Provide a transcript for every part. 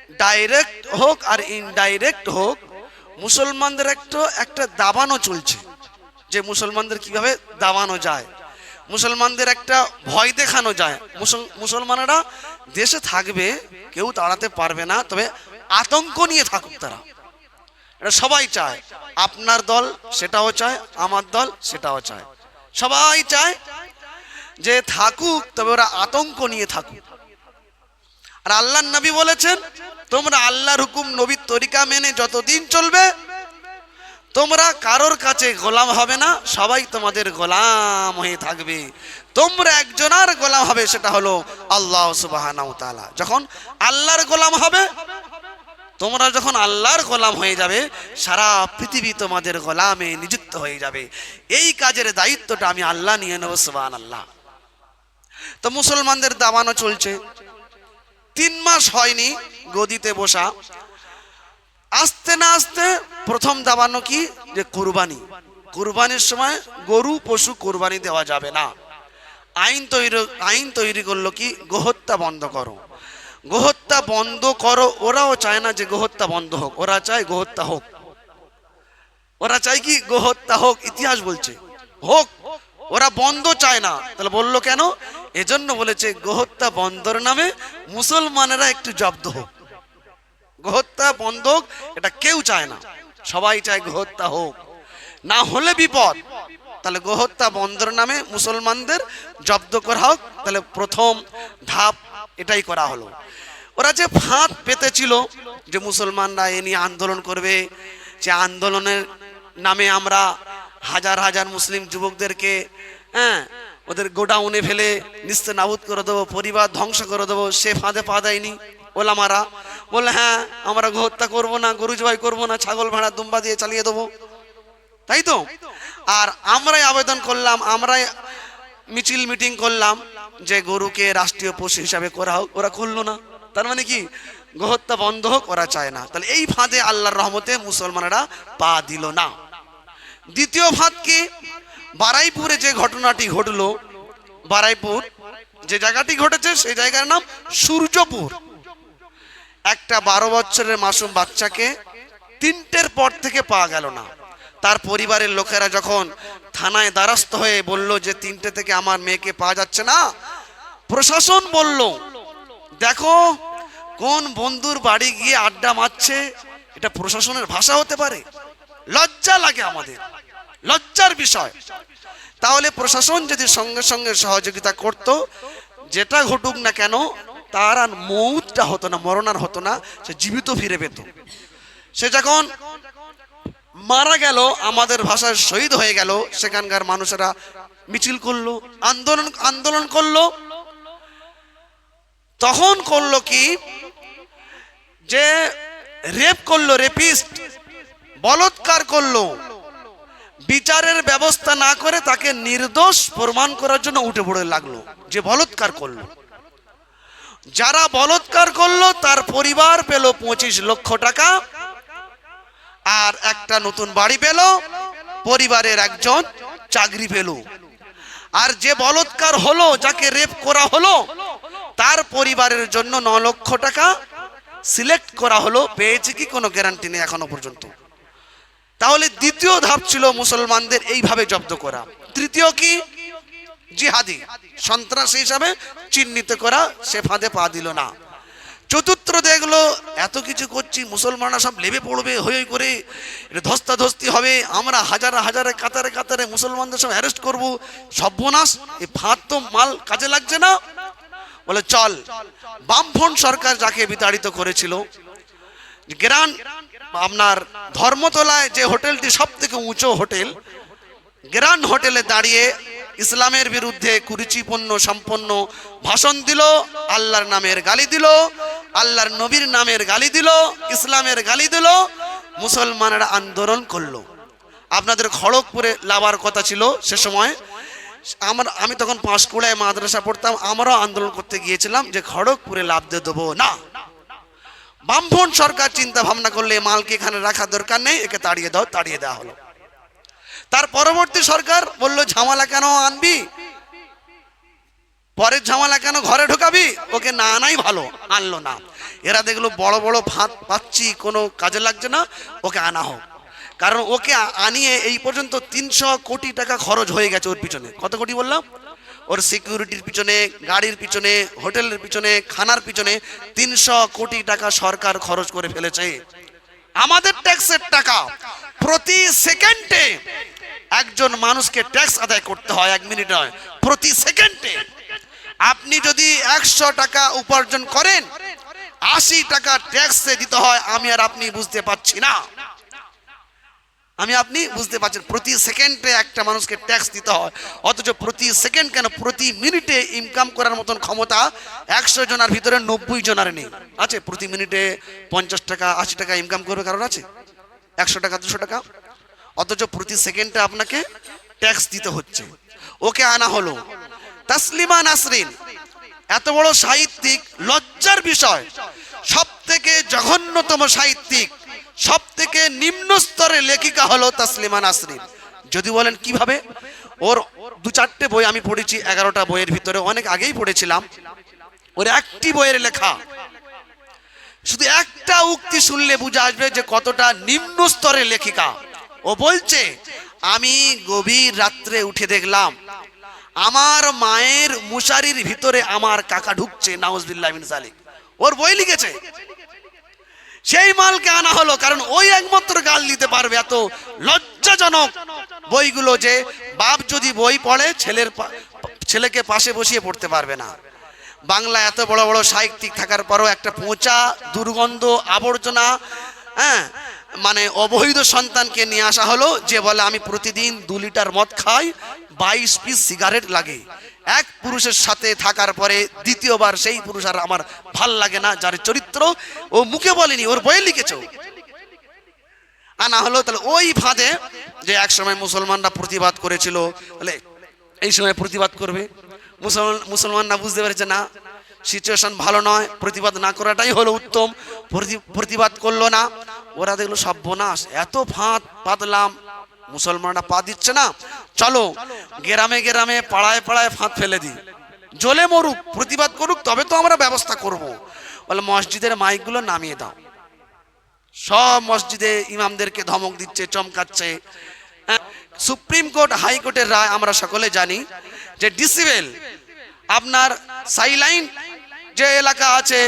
Direct হোক আর indirect হোক, মুসলমানদের একটা দাবানো চলছে, যে মুসলমানদের কিভাবে দাবানো যায়, মুসলমানদের একটা ভয় দেখানো যায়। মুসলমানেরা দেশে থাকবে, কেউ তাড়াতে পারবে না, তবে আতঙ্ক নিয়ে থাকুক তারা, এটা সবাই চায়। আপনার দল সেটাও চায়, আমার দল সেটাও চায়, সবাই চায় যে থাকুক, তবে ওরা আতঙ্ক নিয়ে থাকুক। আর আল্লাহর নবী বলেছেন, তোমরা আল্লাহর হুকুম নবীর তরিকা মেনে যতদিন চলবে, তোমরা কারোর কাছে গোলাম হবে না, সবাই তোমাদের গোলাম হয়ে থাকবে। তোমরা একজনের গোলাম হবে, সেটা হলো আল্লাহ সুবহানাহু ওয়া তাআলা। যখন আল্লাহর গোলাম হবে, তোমরা যখন আল্লাহর গোলাম হয়ে যাবে, সারা পৃথিবী তোমাদের গোলামে নিযুক্ত হয়ে যাবে। এই কাজের দায়িত্বটা আমি আল্লাহ নিয়ে নেব, সুবহানাল্লাহ। তো মুসলমানদের দাবানো চলছে, 3 মাস হয়নি গদিতে বসা, আস্তে না আস্তে প্রথম দাবানো কি, যে কুরবানি। কুরবানির সময় গরু পশু কুরবানি দেওয়া যাবে না। আইন তৈরি করলো কি, গোহত্যা বন্ধ করো, গোহত্যা বন্ধ করো। ওরাও চায় না যে গোহত্যা বন্ধ হোক, ওরা চায় গোহত্যা হোক, ওরা চায় কি গোহত্যা হোক। ইতিহাস বলছে হোক, ওরা বন্ধ চায় না। তাহলে বললো কেন? এজন্য বলেছে গোহত্যা বন্ধর নামে মুসলমানেরা একটু জব্দ হোক। গোহত্যা বন্ধ হোক এটা কেউ চায় না, সবাই চায় গোহত্যা হোক, না হলে বিপদ। তাহলে গোহত্যা বন্ধর নামে মুসলমানদের জব্দ করা হোক। তাহলে প্রথম ধাপ এটাই করা হলো। ওরা যে ফাঁদ পেতেছিল যে মুসলমানরা এ নিয়ে আন্দোলন করবে, যে আন্দোলনের নামে আমরা হাজার হাজার মুসলিম যুবকদেরকে ওদের গোডাউনে ফেলে নিস্তেনাবুদ করে দেবো, পরিবার ধ্বংস করে দেবো, সে ফাঁদে পা দেয়নি। ওলামারা বললে হ্যাঁ আমরা গোহত্যা করবো না, গরু জবাই করবো না, ছাগল ভেড়া দুম্বা দিয়ে চালিয়ে দেবো, তাই তো। আর আমরাই আবেদন করলাম, আমরাই মিছিল মিটিং করলাম যে গরুকে রাষ্ট্রীয় পশু হিসাবে করা হোক, ওরা করলো না। তার মানে কি, গোহত্যা বন্ধ হোক ওরা চায় না। তাহলে এই ফাঁদে আল্লাহর রহমতে মুসলমানেরা পা দিল না। দ্বিতীয় ফাঁদ কি, বারাইপুরে যে ঘটনাটি ঘটলো, বারাইপুর যে জায়গাটি ঘটেছে সেই জায়গার নাম সূর্যপুর। একটা 12 বছরের মাসুম বাচ্চাকে 3টের পর থেকে পাওয়া গেল না। তার পরিবারের লোকেরা যখন থানায় দ্বারস্থ হয়ে বলল যে 3টে থেকে আমার মেয়েকে পাওয়া যাচ্ছে না, প্রশাসন বলল দেখো কোন বন্ধুর বাড়ি গিয়ে আড্ডা মারছে, এটা প্রশাসনের ভাষা হতে পারে? লজ্জা লাগে আমাদের, লজ্জার বিষয়। তাহলে প্রশাসন যদি সঙ্গে সঙ্গে সহযোগিতা করত, যেটা ঘটুক না কেন তার আর মৌতটা হতো না, মরণ আর হতো না, সে জীবিত ফিরে পেত। সে যখন মারা গেল, আমাদের ভাষায় শহীদ হয়ে গেল, সেখানকার মানুষেরা মিছিল করলো, আন্দোলন করলো। তখন করলো কি, যে রেপ করলো, রেপিস্ট, বলৎকার করলো। বিচারের ব্যবস্থা না করে তাকে নির্দোষ প্রমাণ করার জন্য উঠে পড়ে লাগলো যে বলৎকার করলো। যারা বলৎকার করলো তার পরিবার পেল 25 লক্ষ টাকা আর একটা নতুন বাড়ি পেল, পরিবারের একজন চাকরি পেল। আর যে বলৎকার হলো, যাকে রেপ করা হলো, তার পরিবারের জন্য 9 লক্ষ টাকা সিলেক্ট করা হলো। পেয়েছে কি কোনো গ্যারান্টি নেই এখনো পর্যন্ত। তাহলে দ্বিতীয় ধাপ ছিল মুসলমানদের এইভাবে জব্দ করা। তৃতীয় কি, জিহাদি সন্ত্রাসী হিসাবে চিহ্নিত করা, সে ফাঁদে পা দিল না। চতুর্থ দেখলো এত কিছু করছি, মুসলমানরা সব লেবে পড়বে, হই করে ধস্তাধস্তি হবে, আমরা হাজারে হাজারে কাতারে কাতারে মুসলমানদের সব অ্যারেস্ট করবো, সর্বনাশ। এই ফাঁদ তো মাল কাজে লাগছে না। বলে চল, বামফ্রন্ট সরকার যাকে বিতাড়িত করেছিল, আপনার ধর্মতলায় যে হোটেলটি সব থেকে উঁচু হোটেল, গ্র্যান্ড হোটেলে দাঁড়িয়ে ইসলামের বিরুদ্ধে কুরুচিপূর্ণ সম্পন্ন ভাষণ দিল, আল্লাহর নামের গালি দিল, আল্লাহর নবীর নামের গালি দিল, ইসলামের গালি দিল। মুসলমানেরা আন্দোলন করলো। আপনাদের খড়গপুরে লাভার কথা ছিল সে সময়, আমি তখন পাঁশকুড়ায় মাদ্রাসা পড়তাম, আমরাও আন্দোলন করতে গিয়েছিলাম যে খড়গপুরে লাভ দিয়ে দেবো না। বামফ্রন্ট সরকার চিন্তা ভাবনা করলে মালকে এখানে রাখার দরকার নেই, একে তাড়িয়ে দাও, তাড়িয়ে দেওয়া হলো। তার পরবর্তী সরকার বলল ঝামেলা কেন আনবি, পরের ঝামেলা কেন ঘরে ঢোকাবি, ওকে না আনাই ভালো, আনলো না। এরা দেখলো বড় বড় ফাঁদ পাচ্ছি, কোনো কাজে লাগছে না, ওকে আনা হোক। কারণ ওকে আনিয়ে এই পর্যন্ত 300 কোটি টাকা খরচ হয়ে গেছে ওর পিছনে। কত কোটি বললাম? ওর সিকিউরিটির পিছনে, গাড়ির পিছনে, হোটেলের পিছনে, খানার পিছনে 300 কোটি টাকা সরকার খরচ করে ফেলেছে। আমাদের ট্যাক্সের টাকা। প্রতি সেকেন্ডে একজন মানুষকে ট্যাক্স আদায় করতে হয়, 1 মিনিট নয়, প্রতি সেকেন্ডে। আপনি যদি 100 টাকা উপার্জন করেন, 80 টাকা ট্যাক্সে দিতে হয়। আমি আর আপনি বুঝতে পারছি না, আপনি বুঝতে পারছেন। প্রতি সেকেন্ডে একটা মানুষকে ট্যাক্স দিতে হয়, অথচ প্রতি সেকেন্ড কেন, প্রতি মিনিটে ইনকাম করার মতন ক্ষমতা 100 জনের ভিতরে 90 জনের নেই। আছে প্রতি মিনিটে 50 টাকা 80 টাকা ইনকাম করবে কারণ আছে? 100 টাকা 200 টাকা, অথচ প্রতি সেকেন্ডে আপনাকে ট্যাক্স দিতে হচ্ছে। ওকে আনা হলো। তাসলিমা নাসরিন এত বড় সাহিত্যিক, লজ্জার বিষয়, সব থেকে জঘন্যতম সাহিত্যিক, সব থেকে নিম্ন স্তরের লেখিকা হলো তাসলিমা নাসরিন। যদি বলেন কিভাবে, ওর 2-4টে বই আমি পড়েছি, 11টা বইয়ের ভিতরে, অনেক আগেই পড়েছিলাম। ওর একটি বইয়ের লেখা, শুধু একটা উক্তি শুনলে বুঝে আসবে যে কতটা নিম্ন স্তরের লেখিকা। ও বলছে, আমি গভীর রাত্রে উঠে দেখলাম আমার মায়ের মুশারির ভিতরে আমার কাকা ঢুকছে, নাউজুবিল্লাহ মিন যালিক। ওর বই লিখেছে। সেই মালকে আনা হলো, কারণ ওই একমাত্র গাল দিতে পারবে। এত লজ্জাজনক বইগুলো যে বাপ যদি বই পড়ে ছেলেকে পাশে বসিয়ে পড়তে পারবে না। বাংলা এত বড় বড় সাহিত্যিক থাকার পরও একটা পচা, দুর্গন্ধ, আবর্জনা, মানে অবৈধ সন্তানকে নিয়ে আসা হলো, যে বলে আমি প্রতিদিন 2 লিটার মদ খাই, 22 পিস সিগারেট লাগে। এক পুরুষের সাথে থাকার পরে দ্বিতীয়বার সেই পুরুষ আর আমার ভাল লাগে না, যার চরিত্র ও মুখে বলেনি, ওর বইয়ে লিখেছে। আনা হলো। তাহলে ওই ফাঁদে, যে এক সময় মুসলমানরা প্রতিবাদ করেছিল, তাহলে এই সময় প্রতিবাদ করবে। মুসলমানরা বুঝতে পেরেছে না, সিচুয়েশন ভালো নয়, প্রতিবাদ না করাটাই হলো উত্তম। প্রতিবাদ করলো না। ওরা দেখলো সর্বনাশ, এত ফাঁদ পাতলাম, মুসলমানরা পা দিচ্ছে না, চলো গ্রামে গ্রামে পাড়ায় পাড়ায় ফাঁদ ফেলে দিই, জ্বলে মরুক, প্রতিবাদ করুক, তবে তো আমরা ব্যবস্থা করব। বলে মসজিদের মাইকগুলো নামিয়ে দাও। সব মসজিদে ইমামদেরকে ধমক দিচ্ছে, চমকাচ্ছে। সুপ্রিম কোর্ট, হাইকোর্টের রায় আমরা সকলে জানি যে ডিসিবেল, আপনার সাইলাইন যে এলাকা আছে,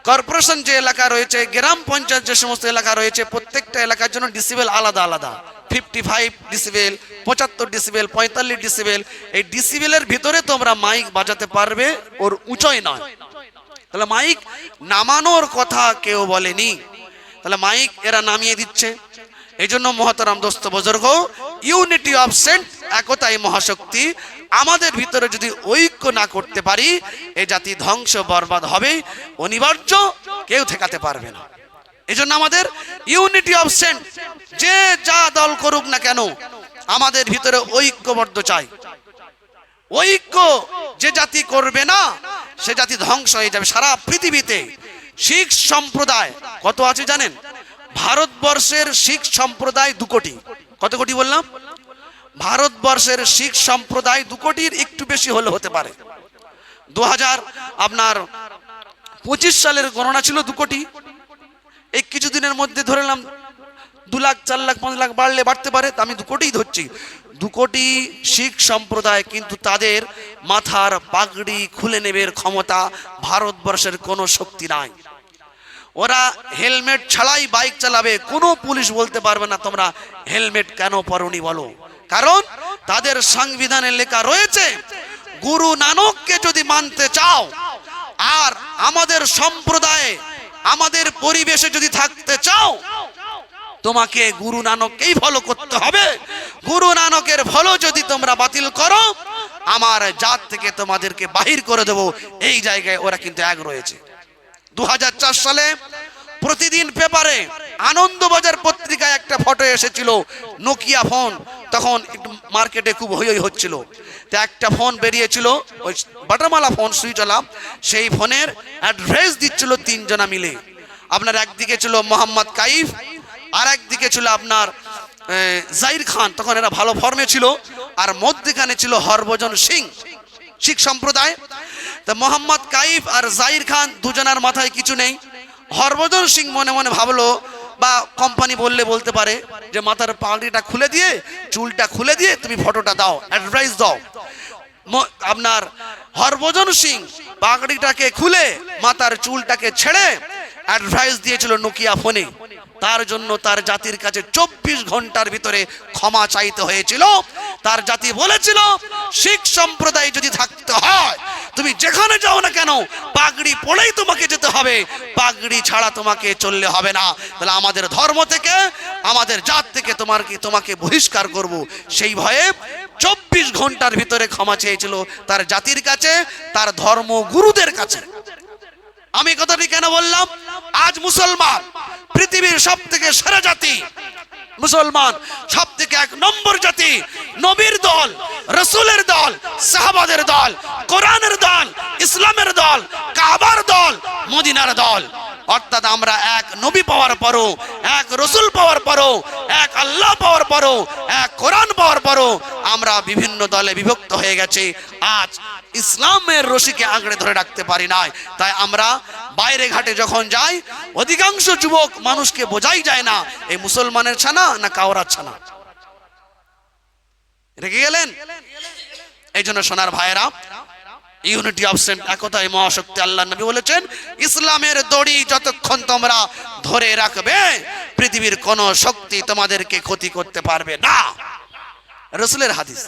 কর্পোরেশন যে এলাকা রয়েছে, গ্রাম পঞ্চায়েত যে সমস্ত এলাকা রয়েছে, প্রত্যেকটা এলাকার জন্য ডিসিবেল আলাদা আলাদা। 55 ডিসিবেল, 75 ডিসিবেল, 45 ডিসিবেল। এই ডিসিবেলের ভিতরে তোমরা মাইক বাজাতে পারবে, ওর উঁচয় নয়। তাহলে মাইক নামানোর কথা কেউ বলেনি, তাহলে মাইক এরা নামিয়ে দিচ্ছে। এই জন্য মহতারাম দোস্ত বুজুর্গ, ইউনিটি অফ সেন্ট, একতাই মহাশক্তি। আমাদের ভিতরে যদি ঐক্য না করতে পারি, এই জাতি ধ্বংস বরবাদ হবে, অনিবার্য, কেউ ঠেকাতে পারবে না। এই জন্য আমাদের ইউনিটি অফ সেন্ট, যে যা দল করুক না কেন, আমাদের ভিতরে ঐক্যবদ্ধ চাই। ঐক্য যে জাতি করবে না, সে জাতি ধ্বংস হয়ে যাবে। সারা পৃথিবীতে শিখ সম্প্রদায় কত আছে জানেন? ভারতবর্ষের শিখ সম্প্রদায় 2 কোটি। কত কোটি বললাম? ভারতবর্ষের শিখ সম্প্রদায় 2 কোটির একটু বেশি হলে হতে পারে। 2025 সালের গণনা ছিল 2 কোটি। এই কিছুদিনের মধ্যে ধরলাম 2 লাখ, 4 লাখ, 5 লাখ বাড়লে বাড়তে পারে, আমি 2 কোটিই ধরছি। 2 কোটি শিখ সম্প্রদায়, কিন্তু তাদের মাথার পাগড়ি খুলে নেবার ক্ষমতা ভারতবর্ষের কোনো শক্তি নাই। ওরা হেলমেট ছাড়াই বাইক চালাবে, কোনো পুলিশ বলতে পারবে না তোমরা হেলমেট কেন পরনি বলো। কারণ তাদের সংবিধানে লেখা রয়েছে, গুরু নানককে যদি মানতে চাও, আর আমাদের সম্প্রদায়ে, আমাদের পরিবেশে যদি থাকতে চাও, তোমাকে গুরু নানককেই ফলো করতে হবে। গুরু নানকের ফলো যদি তোমরা বাতিল করো, আমার জাত থেকে তোমাদেরকে বাহির করে দেব। এই জায়গায় ওরা কিন্তু এক রয়েছে। 2004 সালে প্রতিদিন পেপারে, আনন্দবাজার পত্রিকায় একটা ফটো এসেছিল, নোকিয়া ফোন, তখন একটু মার্কেটে খুব হই হচ্ছিল। তো একটা ফোন বেরিয়েছিল, ওই বাটামালা ফোন, সুইচওয়ালা, সেই ফোনের অ্যাড্রেস দিচ্ছিল 3 জনা মিলে। আপনার একদিকে ছিল মোহাম্মদ কাইফ, আর একদিকে ছিল আপনার জাহির খান, তখন এরা ভালো ফর্মে ছিল, আর মধ্যখানে ছিল হরভজন সিং। শিখ সম্প্রদায়। তা মোহাম্মদ কাইফ আর জাহির খান দুজনের মাথায় কিছু নেই। হরভজন সিং মনে মনে ভাবলো, বা কোম্পানি বললে বলতে পারে যে মাথার পাগড়িটা খুলে দিয়ে, চুলটা খুলে দিয়ে তুমি ফটোটা দাও, অ্যাডভাইস দাও। আপনার হরভজন সিং পাগড়িটাকে খুলে মাথার চুলটাকে ছেড়ে অ্যাডভাইস দিয়েছিল নোকিয়া ফোনে। তার জন্য তার জাতির কাছে 24 ঘন্টার ভিতরে ক্ষমা চাইতে হয়েছিল। তার জাতি বলেছিল, শিখ সম্প্রদায় যদি থাকতে হয় তুমি যেখানে যাও না কেন পাগড়ি পরেই তোমাকে যেতে হবে, পাগড়ি ছাড়া তোমাকে চললে হবে না। তাহলে আমাদের ধর্ম থেকে, আমাদের জাত থেকে তোমাকে বহিষ্কার করব। সেই ভয়ে 24 ঘন্টার ভিতরে ক্ষমা চেয়েছিল তার জাতির কাছে, তার ধর্ম গুরুদের কাছে। আমি কথাটি কেন বললাম? আজ মুসলমান পৃথিবীর সব থেকে সেরা জাতি, মুসলমান সব থেকে 1 নম্বর জাতি, নবীর দল, রাসূলের দল, সাহাবাদের দল, কোরআনের দল, ইসলামের দল, কাবার দল, মদিনার দল। অর্থাৎ আমরা এক নবী পাওয়ার পরও, এক রসুল পাওয়ার পরও, এক আল্লাহ পাওয়ার পরও, এক কোরআন পাওয়ার পরও আমরা বিভিন্ন দলে বিভক্ত হয়ে গেছি। আজ ইসলামের রশিকে আঁকড়ে ধরে রাখতে পারি নাই। তাই আমরা বাইরে ঘাটে যখন যাই, অধিকাংশ যুবক মানুষকে বোঝাই যায় না এই মুসলমানের ছানা না কাওরার ছানা। রেখে গেলেন। এই জন্য সোনার ভাইয়েরা, ইউনিটি অফ সেন্ট, একতাই মহাশক্তি। আল্লাহ নবী বলেছেন, ইসলামের দড়ি যতক্ষণ তোমরা ধরে রাখবে পৃথিবীর কোন শক্তি তোমাদেরকে ক্ষতি করতে পারবে না। রাসূলের হাদিস।